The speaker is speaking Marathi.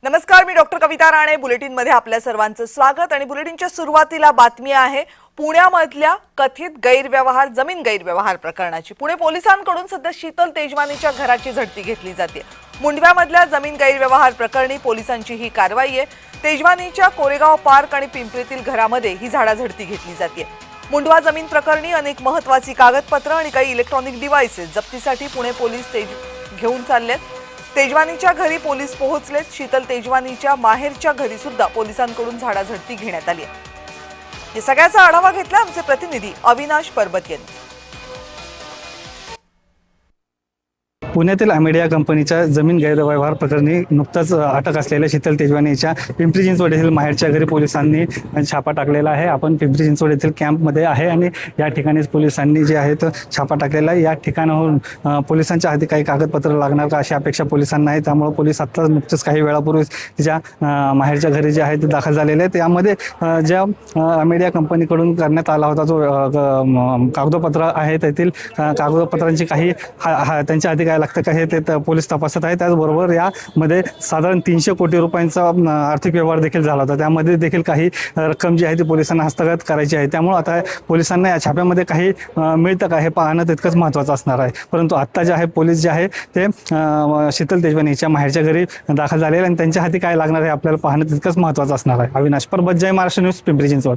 नमस्कार, मी डॉक्टर कविता राणे. बुलेटिनमध्ये आपल्या सर्वांचं स्वागत. आणि बुलेटिनच्या सुरुवातीला बातमी आहे पुण्यामधल्या कथित गैरव्यवहार, जमीन गैरव्यवहार प्रकरणाची. पुणे पोलिसांकडून सध्या शीतल तेजवानीच्या घराची झडती घेतली जाते. मुंडव्यामधल्या जमीन गैरव्यवहार प्रकरणी पोलिसांची ही कारवाई आहे. तेजवानीच्या कोरेगाव पार्क आणि पिंपरीतील घरामध्ये ही झाडाझडती घेतली जाते. मुंडवा जमीन प्रकरणी अनेक महत्त्वाची कागदपत्र आणि काही इलेक्ट्रॉनिक डिव्हाइसेस जप्तीसाठी पुणे पोलीस घेऊन चाललेत. तेजवानीच्या घरी पोलीस पोहोचलेत. शीतल तेजवानीच्या माहेरच्या घरी सुद्धा पोलिसांकडून झाडाझडती घेण्यात आली आहे. या सगळ्याचा आढावा घेतला आमचे प्रतिनिधी अविनाश परबत यांनी. पुण्यातील मीडिया कंपनीच्या जमीन गैरव्यवहार प्रकरणी नुकताच अटक असलेल्या शीतल तेजवानीच्या पिंपरी चिंचवड येथील माहेरच्या घरी पोलिसांनी छापा टाकलेला आहे. आपण पिंपरी चिंचवड येथील कॅम्पमध्ये आहे आणि या ठिकाणी पोलिसांनी जे आहे तो छापा टाकलेला आहे. या ठिकाणाहून पोलिसांच्या हाती काही कागदपत्र लागणार का अशी अपेक्षा पोलिसांना आहे. त्यामुळे पोलीस आता नुकतंच काही वेळापूर्वी तिच्या माहेरच्या घरी जे आहे ते दाखल झालेले आहेत. त्यामध्ये ज्या मीडिया कंपनीकडून करण्यात आला होता जो कागदपत्र आहे तेथील कागदपत्रांची काही त्यांच्या हाती काय लागतं का हे ते पोलीस तपासत आहे. त्याचबरोबर यामध्ये साधारण 300 कोटी रुपयांचा आर्थिक व्यवहार देखील झाला होता. त्यामध्ये देखील काही रक्कम जी आहे ती पोलिसांना हस्तगत करायची आहे. त्यामुळे आता पोलिसांना या छाप्यामध्ये काही मिळतं का हे पाहणं तितकंच महत्त्वाचं असणार आहे. परंतु आत्ता जे आहे पोलीस जे आहे ते शीतल तेजवानीच्या माहेरच्या घरी दाखल झालेले आणि त्यांच्या हाती काय लागणार आहे आपल्याला पाहणं तितकंच महत्त्वाचं असणार आहे. अविनाश परबत, जय महाराष्ट्र न्यूज, पिंपरी चिंचवड.